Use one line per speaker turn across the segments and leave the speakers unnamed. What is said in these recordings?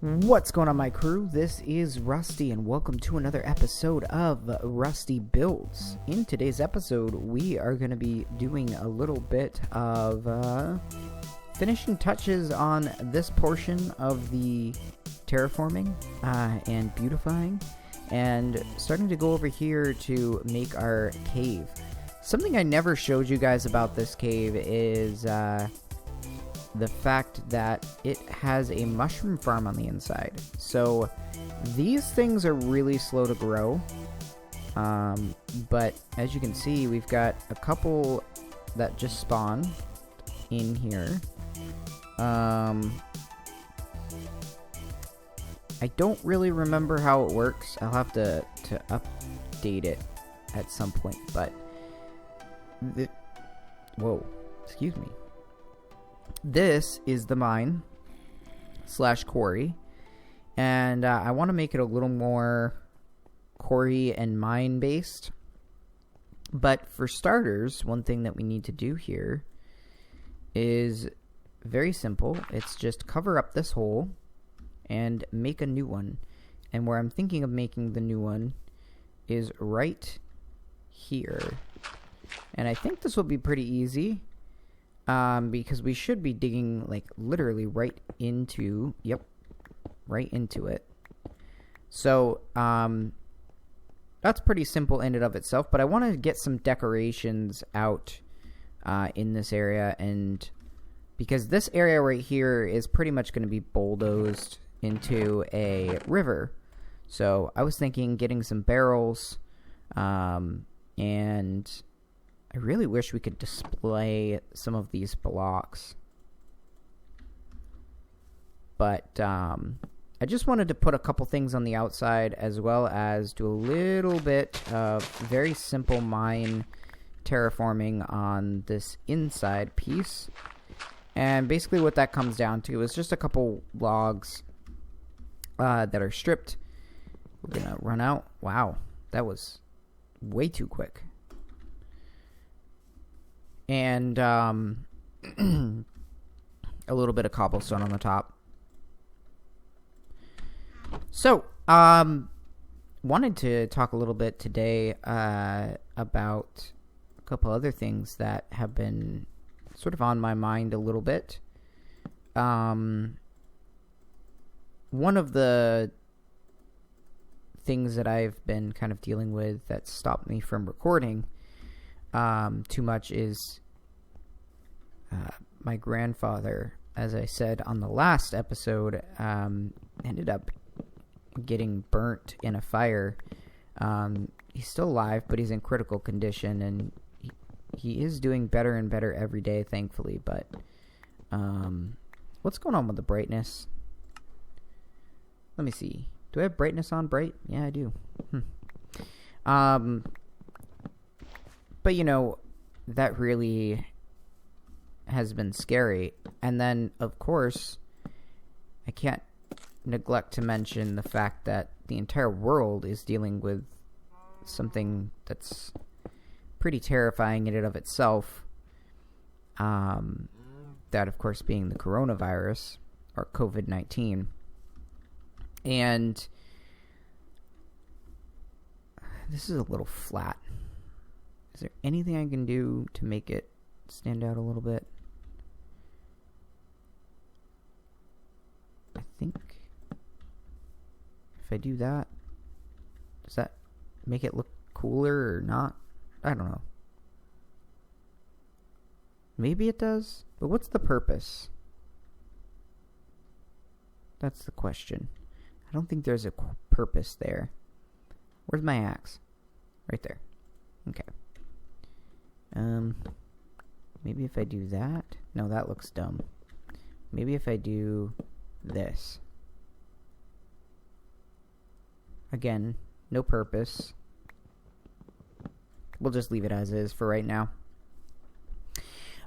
What's going on, my crew? This is Rusty, and welcome to another episode of Rusty Builds. In today's episode, we are going to be doing a little bit of finishing touches on this portion of the terraforming and beautifying, and starting to go over here to make our cave. Something I never showed you guys about this cave is the fact that it has a mushroom farm on the inside. So these things are really slow to grow, but as you can see, we've got a couple that just spawn in here. I don't really remember how it works. I'll have to update it at some point, but whoa, excuse me. This is the mine / quarry, and I want to make it a little more quarry and mine based. But for starters, one thing that we need to do here is very simple. It's just cover up this hole and make a new one. And where I'm thinking of making the new one is right here. And I think this will be pretty easy. Because we should be digging, like, literally right into it. So, that's pretty simple in and of itself, but I want to get some decorations out, in this area, and because this area right here is pretty much going to be bulldozed into a river. So, I was thinking getting some barrels, and I really wish we could display some of these blocks. But I just wanted to put a couple things on the outside, as well as do a little bit of very simple mine terraforming on this inside piece. And basically what that comes down to is just a couple logs that are stripped. We're going to run out. Wow, that was way too quick. And a little bit of cobblestone on the top. So, wanted to talk a little bit today about a couple other things that have been sort of on my mind a little bit. One of the things that I've been kind of dealing with that stopped me from recording too much is my grandfather, as I said on the last episode, ended up getting burnt in a fire. He's still alive, but he's in critical condition, and he is doing better and better every day, thankfully. But what's going on with the brightness? Let me see. Do I have brightness on bright? Yeah, I do. But, you know, that really has been scary. And then, of course, I can't neglect to mention the fact that the entire world is dealing with something that's pretty terrifying in and of itself. That, of course, being the coronavirus, or COVID-19. And this is a little flat. Is there anything I can do to make it stand out a little bit? I think if I do that, does that make it look cooler or not? I don't know. Maybe it does, but what's the purpose? That's the question. I don't think there's a purpose there. Where's my axe? Right there. Okay. Maybe if I do that. No, that looks dumb. Maybe if I do this. Again, no purpose. We'll just leave it as is for right now.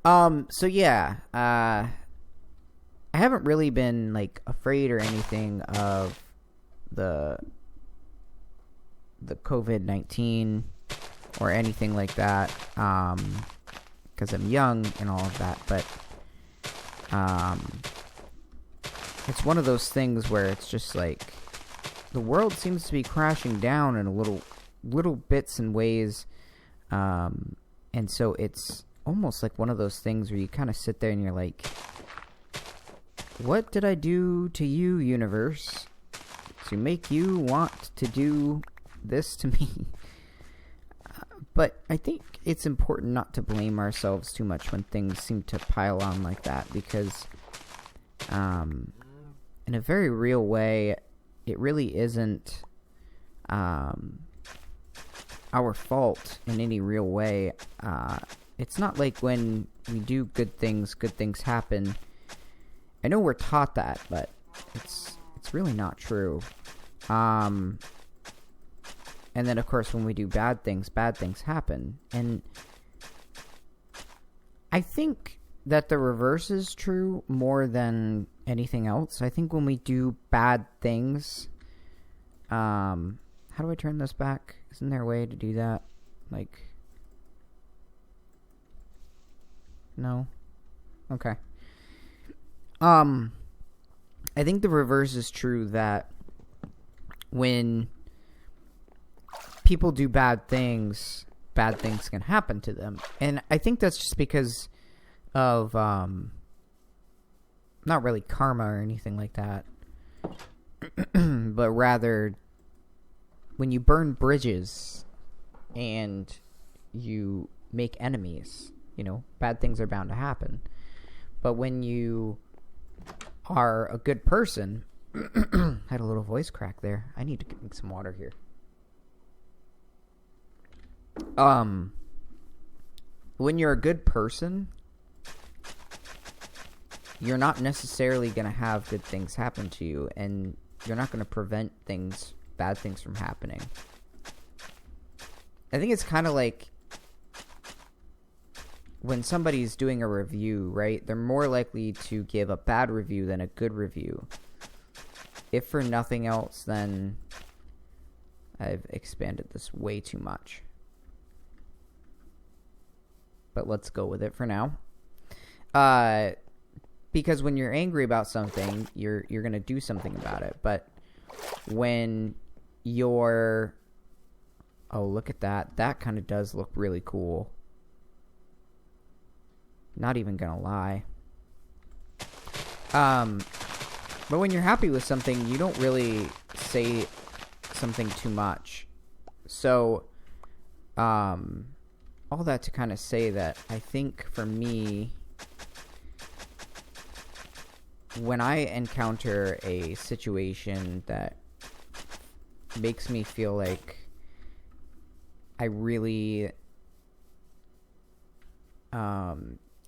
So yeah, I haven't really been, like, afraid or anything of the COVID-19 or anything like that, because I'm young and all of that, but it's one of those things where it's just like the world seems to be crashing down in a little bits and ways, and so it's almost like one of those things where you kind of sit there and you're like, what did I do to you, universe, to make you want to do this to me? But I think it's important not to blame ourselves too much when things seem to pile on like that, because in a very real way, it really isn't our fault in any real way. It's not like when we do good things happen. I know we're taught that, but it's really not true. And then, of course, when we do bad things happen. And I think that the reverse is true more than anything else. I think when we do bad things, how do I turn this back? Isn't there a way to do that? Like, no? Okay. I think the reverse is true, that when people do bad things can happen to them. And I think that's just because of, not really karma or anything like that, but rather when you burn bridges and you make enemies, bad things are bound to happen. But when you are a good person, had a little voice crack there. I need to drink some water here. When you're a good person, you're not necessarily going to have good things happen to you, and you're not going to prevent bad things from happening. I think it's kind of like when somebody's doing a review, right? They're more likely to give a bad review than a good review. If for nothing else, then I've expanded this way too much. But let's go with it for now. Because when you're angry about something, you're going to do something about it. But when you're... Oh, look at that. That kind of does look really cool. Not even going to lie. But when you're happy with something, you don't really say something too much. So, all that to kind of say that I think for me, when I encounter a situation that makes me feel like I really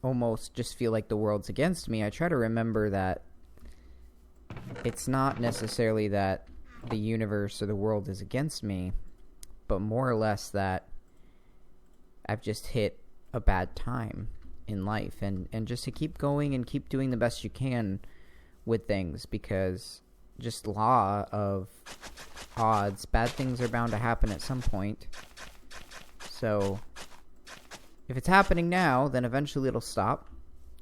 almost just feel like the world's against me, I try to remember that it's not necessarily that the universe or the world is against me, but more or less that I've just hit a bad time in life, and just to keep going and keep doing the best you can with things, because just law of odds, bad things are bound to happen at some point. So if it's happening now, then eventually it'll stop,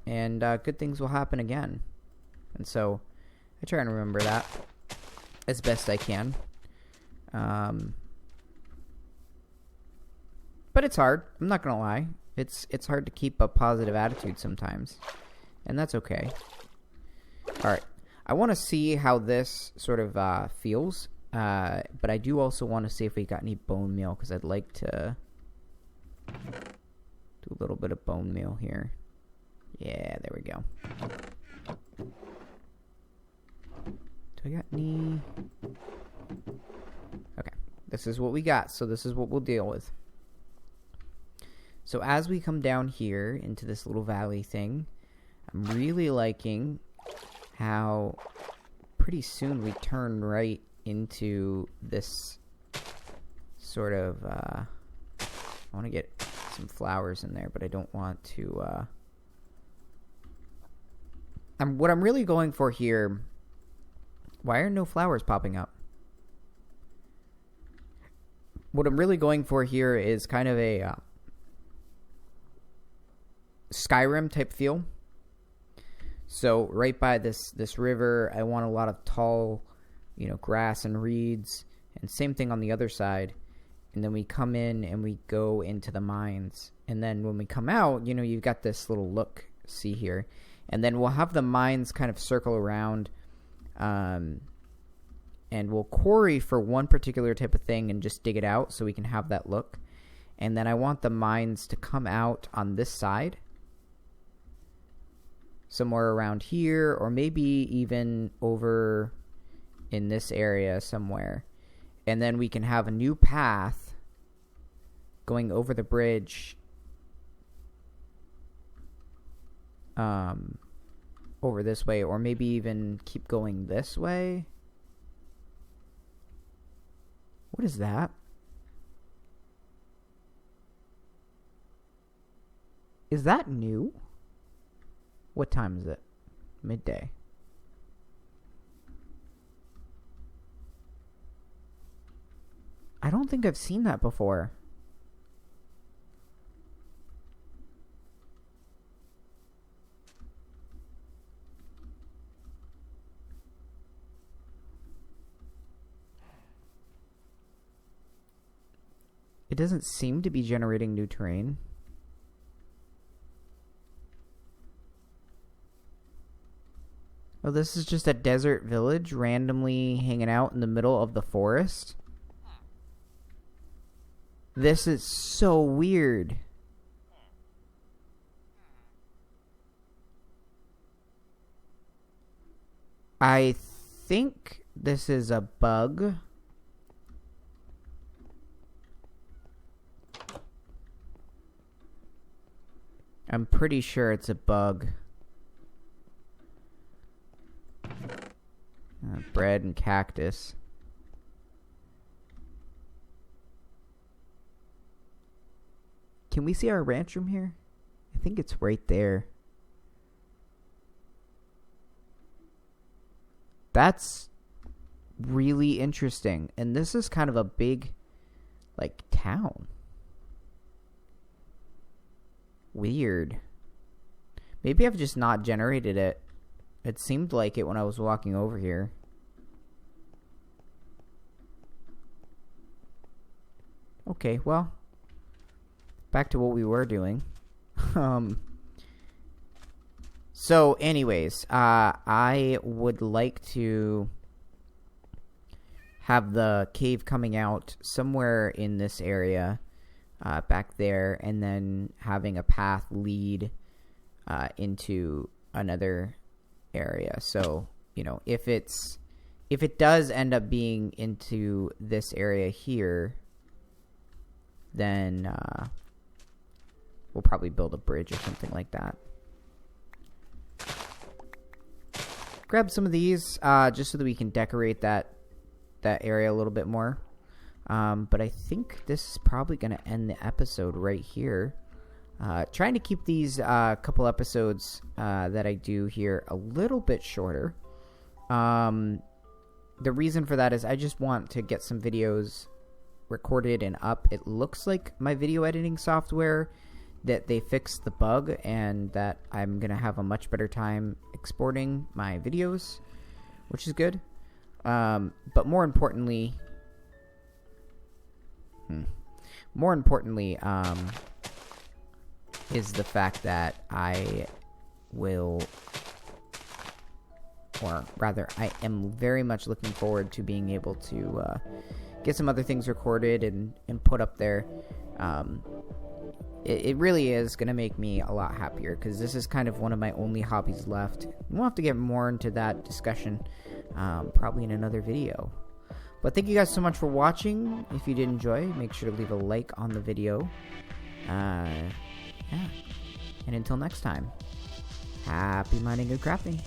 and good things will happen again. And so I try and remember that as best I can. But it's hard. I'm not going to lie. It's hard to keep a positive attitude sometimes, and that's okay. All right. I want to see how this sort of feels, but I do also want to see if we got any bone meal, because I'd like to do a little bit of bone meal here. Yeah, there we go. Do I got any? Okay, this is what we got, so this is what we'll deal with. So as we come down here into this little valley thing, I'm really liking how pretty soon we turn right into this sort of, I want to get some flowers in there, but I don't want to, what I'm really going for here, why are no flowers popping up? What I'm really going for here is kind of a Skyrim type feel. So right by this river, I want a lot of tall, grass and reeds, and same thing on the other side. And then we come in and we go into the mines. And then when we come out, you've got this little look, see here. And then we'll have the mines kind of circle around, and we'll quarry for one particular type of thing and just dig it out so we can have that look. And then I want the mines to come out on this side, somewhere around here, or maybe even over in this area somewhere. And then we can have a new path going over the bridge over this way, or maybe even keep going this way. What is that? Is that new? What time is it? Midday. I don't think I've seen that before. It doesn't seem to be generating new terrain. Oh, this is just a desert village randomly hanging out in the middle of the forest. This is so weird. I think this is a bug. I'm pretty sure it's a bug. Bread and cactus. Can we see our ranch from here? I think it's right there. That's really interesting. And this is kind of a big, town. Weird. Maybe I've just not generated it. It seemed like it when I was walking over here. Okay, well, back to what we were doing. So anyways, I would like to have the cave coming out somewhere in this area, back there, and then having a path lead into another area. So, if it does end up being into this area here, then we'll probably build a bridge or something like that. Grab some of these just so that we can decorate that area a little bit more. But I think this is probably going to end the episode right here. Trying to keep these couple episodes that I do here a little bit shorter. The reason for that is I just want to get some videos recorded and up. It looks like my video editing software, that they fixed the bug and that I'm going to have a much better time exporting my videos, which is good. But more importantly, is the fact that I will, or rather, I am very much looking forward to being able to get some other things recorded and put up there. It really is going to make me a lot happier, because this is kind of one of my only hobbies left. We'll have to get more into that discussion probably in another video. But thank you guys so much for watching. If you did enjoy, make sure to leave a like on the video. Yeah. And until next time, happy mining and crafting.